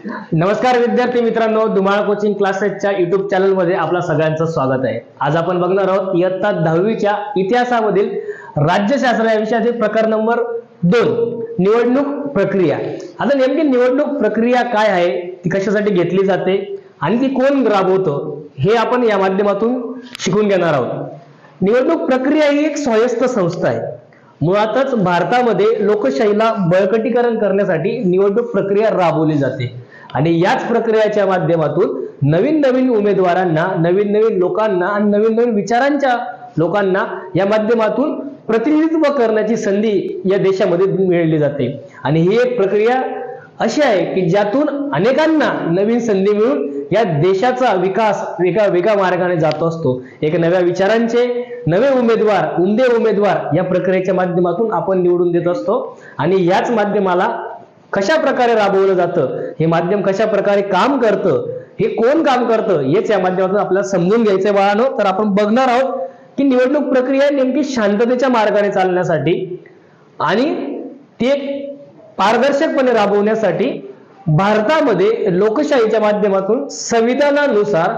नमस्कार विद्यार्थी मित्रांनो, धुमाळ कोचिंग क्लासेसच्या युट्यूब चॅनल मध्ये आपल्या सगळ्यांचं स्वागत आहे। आज आपण बघणार आहोत इयत्ता 10वीच्या इतिहासामधील राज्यशास्त्र या विषयाचे प्रकार नंबर 2 निवडणूक प्रक्रिया। आता नेमकी निवडणूक प्रक्रिया काय आहे, ती कशासाठी घेतली जाते आणि ती कोण राबवतो हे आपण या माध्यमातून शिकून घेणार आहोत। निवडणूक प्रक्रिया ही एक स्वायत्त संस्था आहे। मुळातच भारतामध्ये लोकशाहीला बळकटीकरण करण्यासाठी निवडणूक प्रक्रिया राबवली जाते आणि याच प्रक्रियेच्या माध्यमातून नवीन नवीन उमेदवारांना, नवीन नवीन लोकांना आणि नवीन नवीन विचारांच्या लोकांना या माध्यमातून प्रतिनिधित्व करण्याची संधी या देशामध्ये मिळाली जाते। आणि ही एक प्रक्रिया अशी आहे की ज्यातून अनेकांना नवीन संधी मिळून या देशाचा विकास वेगळ्या मार्गाने जात असतो। एक नव्या विचारांचे नवे उमेदवार, उमदे उमेदवार या प्रक्रियेच्या माध्यमातून आपण निवडून देत असतो आणि याच माध्यमाला कशा प्रकारे राबवलं जातं, हे माध्यम कशा प्रकारे काम करतं, हे कोण काम करतं, हेच या माध्यमातून आपल्याला समजून घ्यायचंय बाळांनो। तर आपण बघणार आहोत की निवडणूक प्रक्रिया नेमकी शांततेच्या मार्गाने चालण्यासाठी आणि ते पारदर्शकपणे राबवण्यासाठी भारतामध्ये लोकशाहीच्या माध्यमातून संविधानानुसार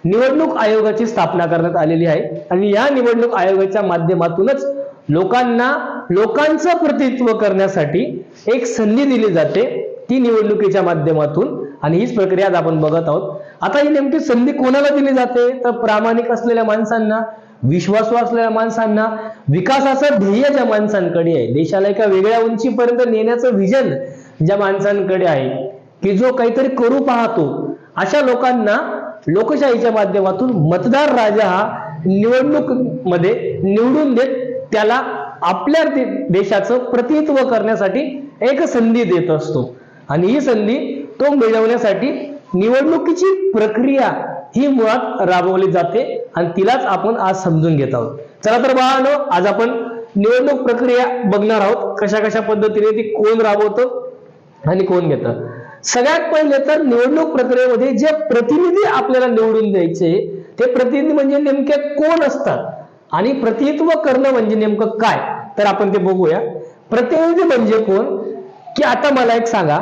निवडणूक आयोगाची स्थापना करण्यात आलेली आहे आणि या निवडणूक आयोगाच्या माध्यमातूनच लोकांचं प्रतिनिधित्व करण्यासाठी एक संधी दिली जाते, ती निवडणुकीच्या माध्यमातून। आणि हीच प्रक्रिया आज आपण बघत आहोत। आता ही नेमकी संधी कोणाला दिली जाते, तर प्रामाणिक असलेल्या माणसांना, विश्वासू असलेल्या माणसांना, विकासाचं ध्येय ज्या माणसांकडे आहे, देशाला एका वेगळ्या उंचीपर्यंत नेण्याचं विजन ज्या माणसांकडे आहे, की जो काहीतरी करू पाहतो, अशा लोकांना लोकशाहीच्या माध्यमातून मतदार राजा हा निवडणूक मध्ये निवडून देत त्याला आपल्या देशाचं प्रतिनिधित्व करण्यासाठी एक संधी देत असतो। आणि ही संधी तो मिळवण्यासाठी निवडणुकीची प्रक्रिया ही मुळात राबवली जाते आणि तिलाच आपण आज समजून घेत आहोत। चला तर बाळांनो, आज आपण निवडणूक प्रक्रिया बघणार आहोत, कशा पद्धतीने ती कोण राबवतं आणि कोण घेतं। सगळ्यात पहिले तर निवडणूक प्रक्रियेमध्ये जे प्रतिनिधी आपल्याला निवडून द्यायचे, ते प्रतिनिधी म्हणजे नेमके कोण असतात आणि प्रतिनिधित्व करणं म्हणजे नेमकं काय, तर आपण ते बघूया। प्रतिनिधी म्हणजे कोण, की आता मला एक सांगा,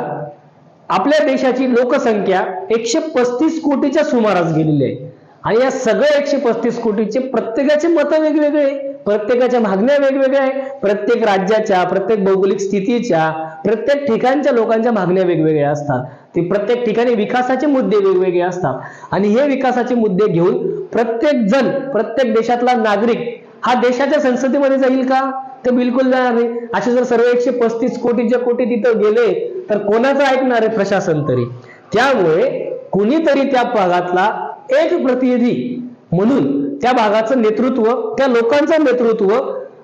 आपल्या देशाची लोकसंख्या 135 कोटीच्या सुमारास गेलेली आहे आणि या सगळ्या 135 कोटीचे प्रत्येकाचे मत वेगवेगळे, प्रत्येकाच्या मागण्या वेगवेगळ्या आहे, प्रत्येक राज्याच्या, प्रत्येक भौगोलिक स्थितीच्या, प्रत्येक ठिकाणच्या लोकांच्या मागण्या वेगवेगळ्या असतात। ते प्रत्येक ठिकाणी विकासाचे मुद्दे वेगवेगळे असतात आणि हे विकासाचे मुद्दे घेऊन प्रत्येक जण, प्रत्येक देशातला नागरिक हा देशाच्या संसदेमध्ये जाईल का, तर बिलकुल जाणार नाही। असे जर सर्व 135 कोटीच्या कोटी तिथं गेले तर कोणाचं ऐकणार आहे प्रशासन तरी। त्यामुळे कुणीतरी त्या भागातला एक प्रतिनिधी म्हणून त्या भागाचं नेतृत्व, त्या लोकांचं नेतृत्व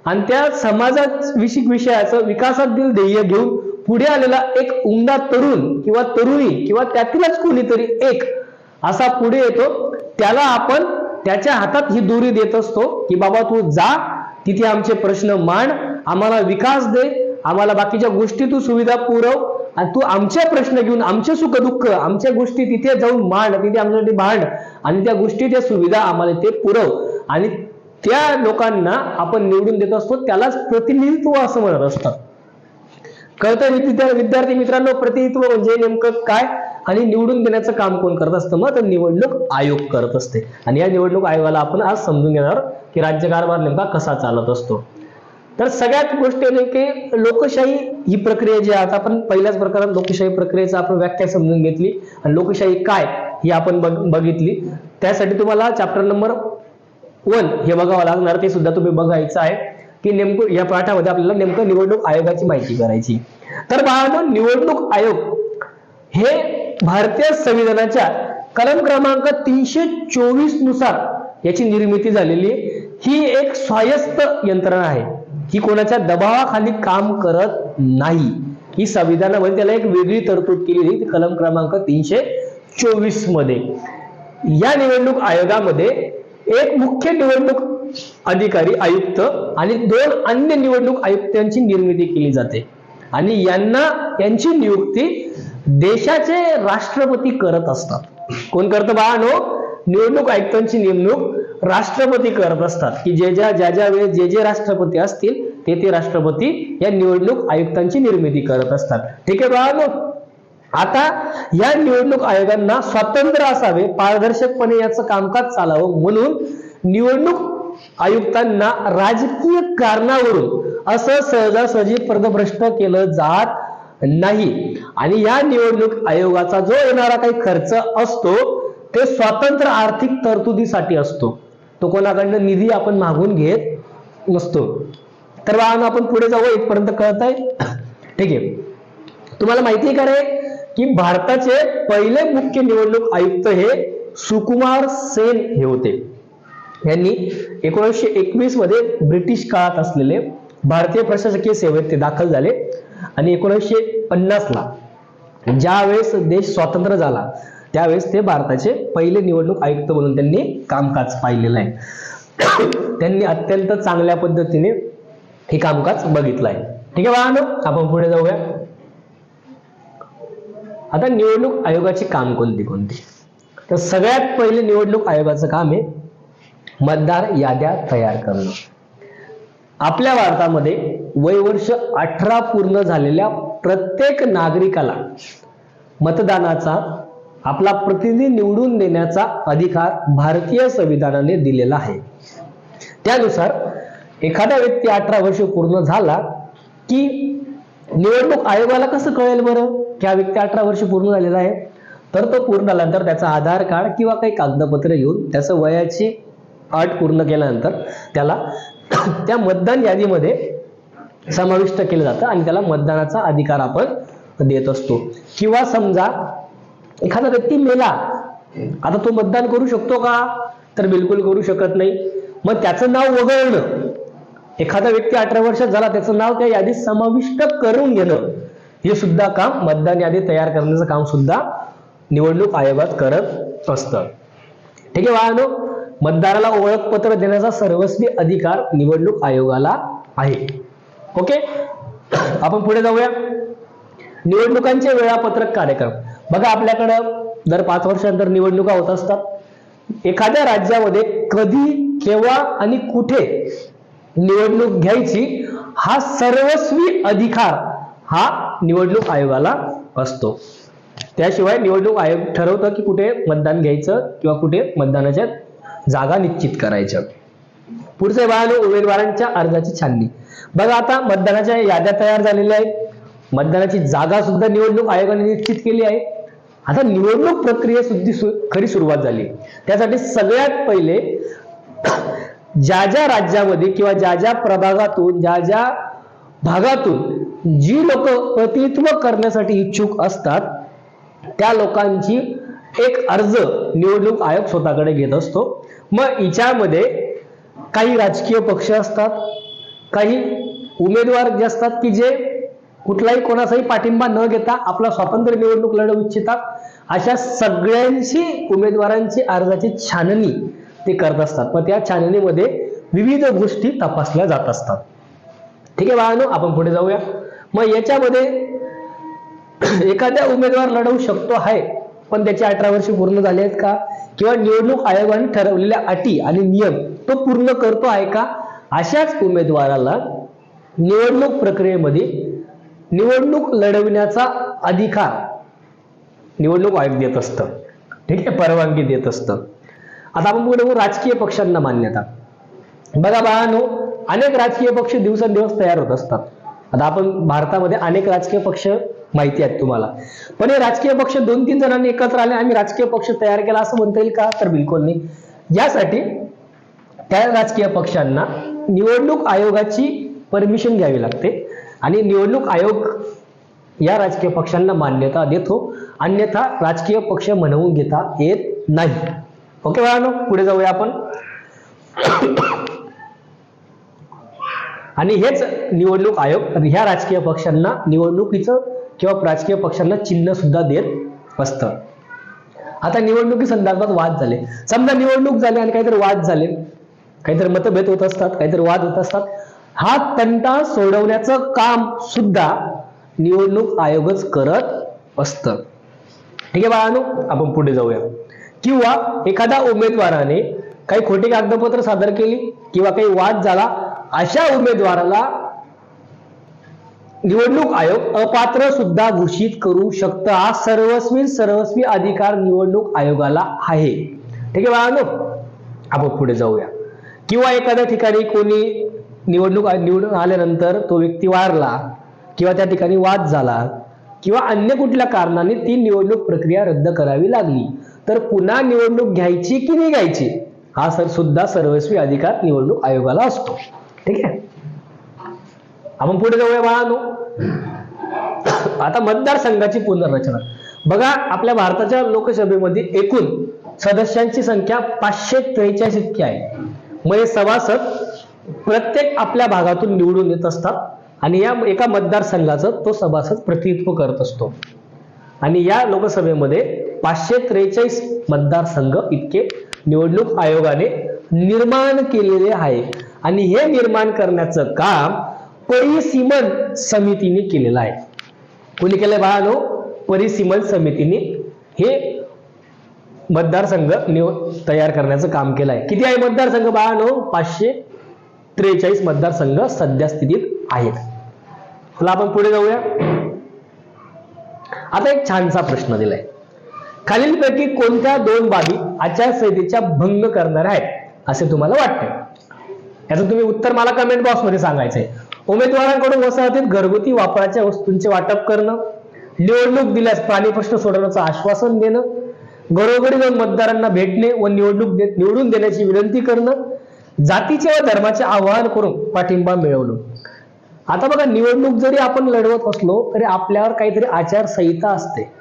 आणि त्या समाजात विषयाचं विकासातील ध्येय घेऊन पुढे आलेला एक उमदा तरुण किंवा तरुणी किंवा त्यातीलच कोणीतरी एक असा पुढे येतो, त्याला आपण त्याच्या हातात ही दोरी देत असतो की बाबा तू जा, तिथे आमचे प्रश्न मांड, आम्हाला विकास दे, आम्हाला बाकीच्या गोष्टी तू सुविधा पुरव आणि तू आमचे प्रश्न घेऊन, आमचे सुख दुःख, आमच्या गोष्टी तिथे जाऊन मांड, तिथे आमच्यासाठी भांड आणि त्या गोष्टी, त्या सुविधा आम्हाला ते पुरव। आणि त्या लोकांना आपण निवडून देत असतो, त्यालाच प्रतिनिधित्व असं म्हणत असतात। कळतं विद्यार्थी मित्रांनो, प्रतिनिधित्व म्हणजे नेमकं काय आणि निवडून देण्याचं काम कोण करत असतं, मग तर निवडणूक आयोग करत असते। आणि या निवडणूक आयोगाला आपण आज समजून घेणार की राज्यकारभार नेमका कसा चालत असतो। तर सगळ्यात गोष्ट की लोकशाही ही प्रक्रिया जी आहे, आपण पहिल्याच प्रकारात लोकशाही प्रक्रियेचा आपण व्याख्या समजून घेतली आणि लोकशाही काय ही आपण बघितली। त्यासाठी तुम्हाला चॅप्टर नंबर 1 हे बघावं लागणार, ते सुद्धा तुम्ही बघायचं आहे की नेमकं या पाठामध्ये आपल्याला नेमकं निवडणूक आयोगाची माहिती करायची। तर बाळांनो, निवडणूक आयोग हे भारतीय संविधानाच्या कलम क्रमांक 324 नुसार याची निर्मिती झालेली आहे। ही एक स्वायत्त यंत्रणा आहे, ही कोणाच्या दबावाखाली काम करत नाही। ही संविधानामध्ये त्याला एक वेगळी तरतूद केलेली कलम क्रमांक 324 मध्ये। या निवडणूक आयोगामध्ये एक मुख्य निवडणूक अधिकारी आयुक्त आणि 2 अन्य निवडणूक आयुक्तांची निर्मिती केली जाते आणि यांची नियुक्ती देशाचे राष्ट्रपती करत असतात। कोण करतं बाळांनो, निवडणूक आयुक्तांची नेमणूक राष्ट्रपती करत असतात की ज्या वेळेस जे राष्ट्रपती असतील ते राष्ट्रपती या निवडणूक आयुक्तांची निर्मिती करत असतात। ठीक आहे बाळांनो, आता या निवडणूक आयोगांना स्वातंत्र्य असावे, पारदर्शकपणे याचं कामकाज चालावं म्हणून निवडणूक आयुक्तांना राजकीय कारणावरून असं सहजासहजी पदभ्रष्ट केलं जात नाही. आणि या निवडणूक आयोगाचा जो येणारा काही खर्च असतो ते स्वतंत्र आर्थिक तरतुदीसाठी असतो. तो कोणाकडनं निधी आपण मागून घेत नसतो. तर आपण पुढे जाऊ. इथपर्यंत कळतंय? ठीक आहे. तुम्हाला माहिती आहे का रे की भारताचे पहिले मुख्य निवडणूक आयुक्त हे सुकुमार सेन हे होते. यांनी 1921 मध्ये ब्रिटिश काळात असलेले भारतीय प्रशासकीय सेवेत ते दाखल झाले आणि 1950 ला ज्यावेळेस देश स्वतंत्र झाला त्यावेळेस ते भारताचे पहिले निवडणूक आयुक्त म्हणून त्यांनी कामकाज पाहिलेलं आहे. त्यांनी अत्यंत चांगल्या पद्धतीने हे कामकाज बघितलं आहे. ठीक आहे बाळांनो, आपण पुढे जाऊया. आता निवडणूक आयोगाची काम कोणती कोणती? तर सगळ्यात पहिले निवडणूक आयोगाचं काम आहे मतदार याद्या तयार करणं. आपल्या भारतामध्ये वयवर्ष 18 पूर्ण झालेल्या प्रत्येक नागरिकाला मतदानाचा, आपला प्रतिनिधी निवडून देण्याचा अधिकार भारतीय संविधानाने दिलेला आहे. त्यानुसार एखादा व्यक्ती 18 वर्ष पूर्ण झाला की निवडणूक आयोगाला कसं कळेल बरं की हा व्यक्ती 18 वर्ष पूर्ण झालेला आहे? तर तो पूर्ण झाल्यानंतर त्याचा आधार कार्ड किंवा काही कागदपत्र घेऊन त्याचं वयाची अट पूर्ण केल्यानंतर त्याला त्या मतदान यादीमध्ये समाविष्ट केलं जातं आणि त्याला मतदानाचा अधिकार आपण देत असतो. किंवा समजा एखादा व्यक्ती मेला, आता तो मतदान करू शकतो का? तर बिलकुल करू शकत नाही. मग त्याचं नाव वगळणं, एखादा व्यक्ती 18 वर्षात झाला त्याचं नाव त्या यादीत समाविष्ट करून घेणं, हे सुद्धा काम, मतदान यादी तयार करण्याचं काम सुद्धा निवडणूक आयोगात करत असतं. ठीक आहे बाळांनो, मतदाराला ओळखपत्र देण्याचा सर्वस्वी अधिकार निवडणूक आयोगाला आहे. ओके, आपण पुढे जाऊया. निवडणुकांचे वेळापत्रक कार्यक्रम. बघा, आपल्याकडं दर 5 वर्षांतर निवडणुका होत असतात. एखाद्या राज्यामध्ये कधी, केव्हा आणि कुठे निवडणूक घ्यायची हा सर्वस्वी अधिकार हा निवडणूक आयोगाला असतो. त्याशिवाय निवडणूक आयोग ठरवतं की कुठे मतदान घ्यायचं किंवा कुठे मतदानाच्या जागा निश्चित करायच्या. पुढचे बाळांनो, उमेदवारांच्या अर्जाची छाननी. बघा, आता मतदानाच्या याद्या तयार झालेल्या आहेत, मतदानाची जागा सुद्धा निवडणूक आयोगाने निश्चित केली आहे. आता निवडणूक प्रक्रियेची खरी सुरुवात झाली. त्यासाठी सगळ्यात पहिले ज्या ज्या राज्यामध्ये किंवा ज्या ज्या प्रभागातून, ज्या ज्या भागातून जी लोक प्रतिनिधित्व करण्यासाठी इच्छुक असतात त्या लोकांची एक अर्ज निवडणूक आयोग स्वतःकडे घेत असतो. मग हिच्यामध्ये काही राजकीय पक्ष असतात, काही उमेदवार जे असतात की जे कुठलाही कोणाचाही पाठिंबा न घेता आपला स्वतंत्र निवडणूक लढवू इच्छितात, अशा सगळ्यांची उमेदवारांची अर्जाची छाननी ते करत असतात. मग त्या छाननीमध्ये विविध गोष्टी तपासल्या जात असतात. ठीक आहे बाळांनो, आपण पुढे जाऊया. मग याच्यामध्ये एखाद्या उमेदवार लढवू शकतो आहे पण त्याचे 18 वर्ष पूर्ण झाले आहेत का, किंवा निवडणूक आयोगाने ठरवलेल्या अटी आणि नियम तो पूर्ण करतो आहे का, अशाच उमेदवाराला निवडणूक प्रक्रियेमध्ये निवडणूक लढविण्याचा अधिकार निवडणूक आयोग देत असतं. ठीक आहे, परवानगी देत असतं. आता आपण पुढे राजकीय पक्षांना मान्यता. बघा बाळांनो, अनेक राजकीय पक्ष दिवसेंदिवस तयार होत असतात. आता आपण भारतामध्ये अनेक राजकीय पक्ष माहिती आहेत तुम्हाला, पण हे राजकीय पक्ष 2-3 जणांनी एकत्र आले आम्ही राजकीय पक्ष तयार केला असं म्हणता येईल का? तर बिलकुल नाही. यासाठी त्या राजकीय पक्षांना निवडणूक आयोगाची परमिशन घ्यावी लागते आणि निवडणूक आयोग या राजकीय पक्षांना मान्यता देतो, अन्यथा राजकीय पक्ष म्हणवून घेता येत नाही. ओके बाळांनो, पुढे जाऊया आपण. आणि हेच निवडणूक आयोग ह्या राजकीय पक्षांना निवडणुकीचं किंवा राजकीय पक्षांना चिन्ह सुद्धा देत असतं. आता निवडणुकी संदर्भात वाद झाले, समजा निवडणूक झाली आणि काहीतरी वाद झाले, काहीतरी मतभेद होत असतात, काहीतरी वाद होत असतात, हा तंटा सोडवण्याचं काम सुद्धा निवडणूक आयोगच करत असतं. ठीक आहे बाळांनो, आपण पुढे जाऊया. किंवा एखाद्या उमेदवाराने काही खोटी कागदपत्र सादर केली किंवा काही वाद झाला, अशा उमेदवाराला निवडणूक आयोग अपात्र सुद्धा घोषित करू शकतं. हा सर्वस्वी अधिकार निवडणूक आयोगाला आहे. ठीक आहे बाळांनो, आपण पुढे जाऊया. किंवा एखाद्या ठिकाणी कोणी निवडून आल्यानंतर तो व्यक्ती वारला किंवा त्या ठिकाणी वाद झाला किंवा अन्य कुठल्या कारणाने ती निवडणूक प्रक्रिया रद्द करावी लागली, तर पुन्हा निवडणूक घ्यायची की नाही घ्यायची हा सुद्धा सर्वस्वी अधिकार निवडणूक आयोगाला असतो. ठीक आहे, आपण पुढे जाऊया बाळांनो. आता मतदारसंघाची पुनर्रचना बघा. आपल्या भारताच्या लोकसभेमध्ये एकूण सदस्यांची संख्या 543 इतकी आहे. म्हणजे सभासद प्रत्येक आपल्या भागातून निवडून येत असतात आणि या एका मतदारसंघाचं तो सभासद प्रतिनिधित्व करत असतो. आणि या लोकसभेमध्ये 543 मतदारसंघ इतके निवडणूक आयोगाने निर्माण केलेले आहे. आणि हे निर्माण करण्याचं काम परिसीमन समितीने केलेलं आहे. कोणी केलंय बाळांनो? परिसीमन समितीने हे मतदारसंघ तयार करण्याचं काम केलं आहे. किती आहे मतदारसंघ बाळांनो? 543 मतदारसंघ सध्या स्थितीत आहेत. चला आपण पुढे जाऊया. आता एक छानसा प्रश्न दिलाय. खालीलपैकी कोणत्या 2 बाबी आचारसंहितेच्या भंग करणाऱ्या आहेत असे तुम्हाला वाटते? याचं तुम्ही उत्तर मला कमेंट बॉक्स मध्ये सांगायचंय. उमेदवारांकडून वसाहतीत घरगुती वापराच्या वस्तूंचे वाटप करणं, निवडणूक दिल्यास प्राणी प्रश्न सोडवण्याचं आश्वासन देणं, घरोघरी जाऊन मतदारांना भेटणे व निवडून देण्याची विनंती करणं, जातीचे व धर्माचे आवाहन करून पाठिंबा मिळवणं. आता बघा, निवडणूक जरी आपण लढवत असलो तरी आपल्यावर काहीतरी आचारसंहिता असते,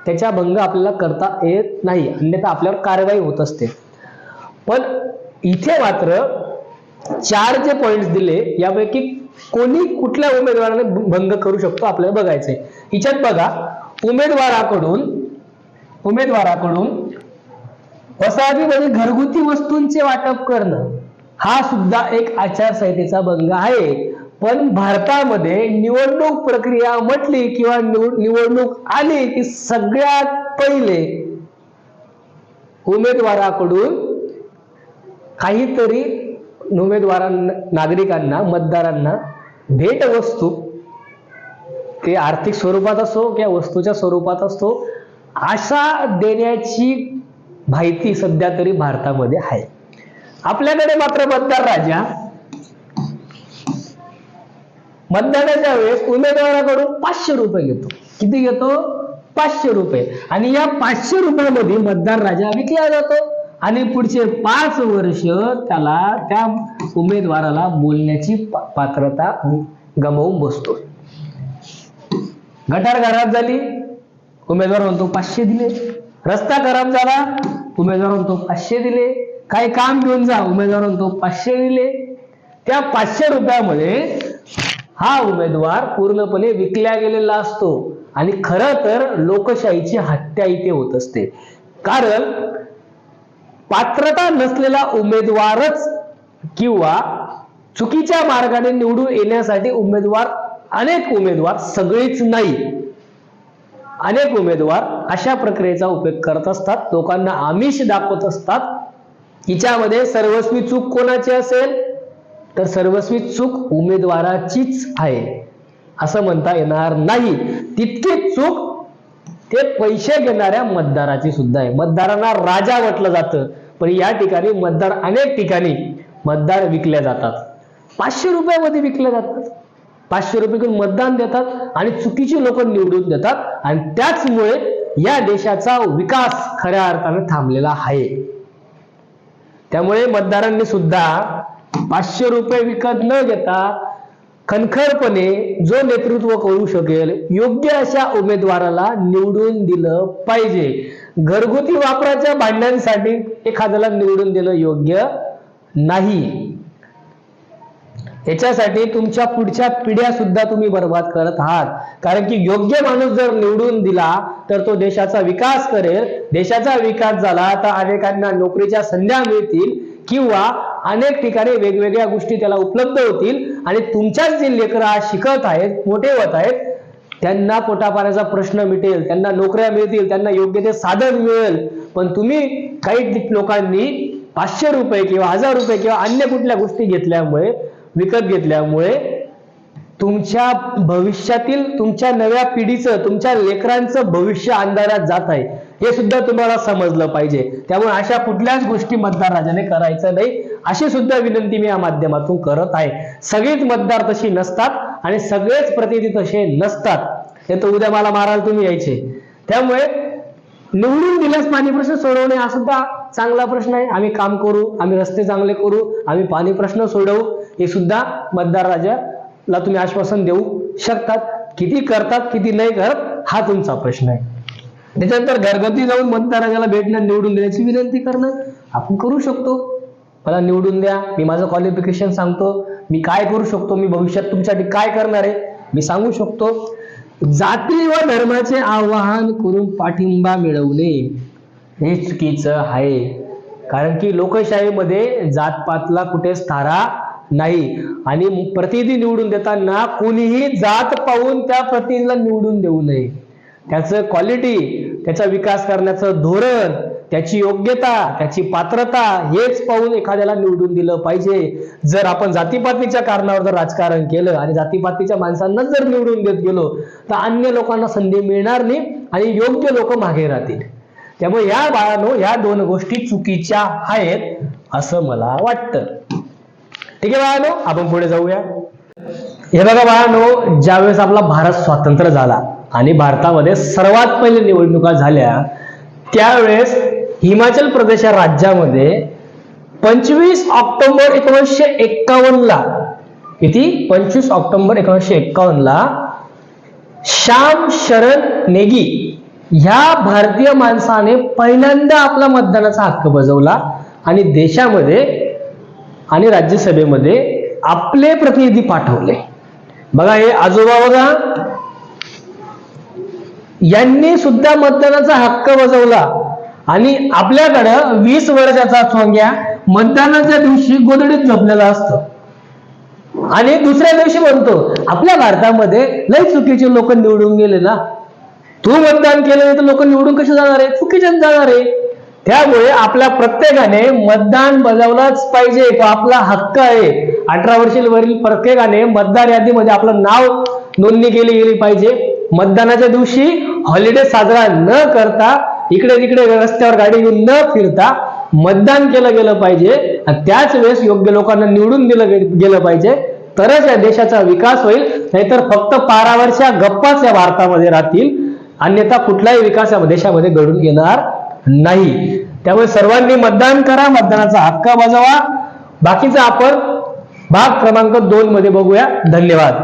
त्याच्या भंग आपल्याला करता येत नाही, अन्यथा आपल्यावर कारवाई होत असते. पण इथे मात्र 4 जे पॉइंट्स दिले यापैकी कोणी कुठल्या उमेदवाराने भंग करू शकतो आपल्याला बघायचंय. हिच्यात बघा, उमेदवाराकडून वसाहतीमध्ये घरगुती वस्तूंचे वाटप करणं हा सुद्धा एक आचारसंहितेचा भंग आहे. पण भारतामध्ये निवडणूक प्रक्रिया म्हटली किंवा निवडणूक आली की सगळ्यात पहिले उमेदवाराकडून काहीतरी नागरिकांना, मतदारांना भेटवस्तू, ते आर्थिक स्वरूपात असो किंवा वस्तूच्या स्वरूपात असतो, अशा देण्याची माहिती सध्या तरी भारतामध्ये आहे. आपल्याकडे मात्र मतदार राजा मतदानाच्या वेळेस उमेदवाराकडून 500 रुपये घेतो. किती घेतो? 500 रुपये. आणि या 500 रुपयामध्ये मतदार राजा विकला जातो आणि पुढचे 5 वर्ष त्या उमेदवाराला बोलण्याची पात्रता गमावून बसतो. गटार खराब झाली, उमेदवार म्हणतो 500 दिले. रस्ता खराब झाला, उमेदवार म्हणतो 500 दिले. काही काम घेऊन जा, उमेदवार म्हणतो 500 दिले. त्या 500 रुपयामध्ये हा उमेदवार पूर्णपणे विकल्या गेलेला असतो. आणि खरं तर लोकशाहीची हत्या इथे होत असते. कारण पात्रता नसलेला उमेदवारच किंवा चुकीच्या मार्गाने निवडून येण्यासाठी अनेक उमेदवार, सगळेच नाही, अनेक उमेदवार अशा प्रक्रियेचा उपयोग करत असतात. लोकांना आमिष दाखवत असतात. हिच्यामध्ये सर्वस्वी चूक कोणाची असेल तर सर्वस्वी चूक उमेदवाराचीच आहे असं म्हणता येणार नाही. तितकी चूक ते पैसे घेणाऱ्या मतदाराची सुद्धा आहे. मतदारांना राजा म्हटलं जातं, पण या ठिकाणी अनेक ठिकाणी मतदार विकले जातात. 500 रुपयामध्ये विकले जातात. 500 रुपये घेऊन मतदान देतात आणि चुकीची लोक निवडून देतात. आणि त्याचमुळे या देशाचा विकास खऱ्या अर्थाने थांबलेला आहे. त्यामुळे मतदारांनी सुद्धा 500 रुपये विकत न घेता खणखरपणे जो नेतृत्व करू शकेल योग्य अशा उमेदवाराला निवडून दिलं पाहिजे. घरगुती वापराच्या भांड्यांसाठी एखाद्याला निवडून दिलं योग्य नाही. याच्यासाठी तुमच्या पुढच्या पिढ्या सुद्धा तुम्ही बर्बाद करत आहात. कारण की योग्य माणूस जर निवडून दिला तर तो देशाचा विकास करेल. देशाचा विकास झाला तर अनेकांना नोकरीच्या संध्या मिळतील किंवा अनेक ठिकाणी वेगवेगळ्या गोष्टी त्याला उपलब्ध होतील. आणि तुमच्याच जे लेकरं आज शिकत आहेत, मोठे होत आहेत, त्यांना पोटापाण्याचा प्रश्न मिटेल, त्यांना नोकऱ्या मिळतील, त्यांना योग्य ते साधन मिळेल. पण तुम्ही काही लोकांनी 500 रुपये किंवा 1000 रुपये किंवा अन्य कुठल्या गोष्टी विकत घेतल्यामुळे तुमच्या भविष्यातील, तुमच्या नव्या पिढीचं, तुमच्या लेकरांचं भविष्य अंधारात जात आहे हे सुद्धा तुम्हाला समजलं पाहिजे. त्यामुळे अशा कुठल्याच गोष्टी मतदार राजाने करायचं नाही, अशी सुद्धा विनंती मी या माध्यमातून करत आहे. सगळेच मतदार तशी नसतात आणि सगळेच प्रतिनिधी तसे नसतात. हे तर उद्या मला मारायला तुम्ही यायचे. त्यामुळे निवडून दिल्यास पाणी प्रश्न सोडवणे हा सुद्धा चांगला प्रश्न आहे. आम्ही काम करू, आम्ही रस्ते चांगले करू, आम्ही पाणी प्रश्न सोडवू, हे सुद्धा मतदार राजाला तुम्ही आश्वासन देऊ शकतात. किती करतात किती नाही करत हा तुमचा प्रश्न आहे. त्याच्यानंतर घरगुती जाऊन मतदार राजाला भेटणं, निवडून देण्याची विनंती करणं आपण करू शकतो. मला निवडून द्या, मी माझं क्वालिफिकेशन सांगतो, मी काय करू शकतो, मी भविष्यात तुमच्यासाठी काय करणार आहे मी सांगू शकतो. जाती व धर्माचे आवाहन करून पाठिंबा मिळवणे हे चुकीचं आहे. कारण की लोकशाहीमध्ये जातपातला कुठेच थारा नाही आणि प्रतिनिधी निवडून देताना कोणीही जात पाहून त्या प्रतिनिधीला निवडून देऊ नये. त्याचं क्वालिटी, त्याचा विकास करण्याचं धोरण, त्याची योग्यता, त्याची पात्रता हेच पाहून एखाद्याला निवडून दिलं पाहिजे. जर आपण जातीपातीच्या कारणावर जर राजकारण केलं आणि जातीपातीच्या माणसांना जर निवडून देत गेलो तर अन्य लोकांना संधी मिळणार नाही आणि योग्य लोक मागे राहतील. त्यामुळे या बाळांनो, या दोन गोष्टी चुकीच्या आहेत असं मला वाटतं. ठीक आहे बाळांनो, आपण पुढे जाऊया. हे बघा बाळांनो, ज्यावेळेस आपला भारत स्वतंत्र झाला आणि भारतामध्ये सर्वात पहिले निवडणुका झाल्या त्यावेळेस हिमाचल प्रदेश या राज्यामध्ये 25 ऑक्टोबर 1951 ला, किती 25 ऑक्टोबर 1951 ला श्याम शरण नेगी ह्या भारतीय माणसाने पहिल्यांदा आपला मतदानाचा हक्क बजावला आणि देशामध्ये आणि राज्यसभेमध्ये आपले प्रतिनिधी पाठवले. बघा हे आजोबा बघा, यांनी सुद्धा मतदानाचा हक्क बजावला आणि आपल्याकडं 20 वर्षाचा चोंग्या मतदानाच्या दिवशी गोधडीत झोपलेला असतो आणि दुसऱ्या दिवशी म्हणतो आपल्या भारतामध्ये लय चुकीचे लोक निवडून गेले ना, तू मतदान केलं नाही तर लोक निवडून कसे जाणार आहे, चुकीचेच जाणार आहे. त्यामुळे आपल्या प्रत्येकाने मतदान बजावलंच पाहिजे, तो आपला हक्क आहे. 18 वर्षावरील प्रत्येकाने मतदार यादीमध्ये आपलं नाव नोंदणी केली गेली पाहिजे. मतदानाच्या दिवशी हॉलिडे साजरा न करता, इकडे तिकडे रस्त्यावर गाडी घेऊन न फिरता मतदान केलं गेलं पाहिजे. त्याच वेळेस योग्य लोकांना निवडून दिलं गेलं पाहिजे, तरच या देशाचा विकास होईल. नाहीतर फक्त पारावरच्या गप्पाच या भारतामध्ये राहतील, अन्यथा कुठलाही विकास या देशामध्ये घडून येणार नाही. त्यामुळे सर्वांनी मतदान करा, मतदानाचा हक्क बजावा. बाकीचा आपण भाग क्रमांक 2 मध्ये बघूया. धन्यवाद.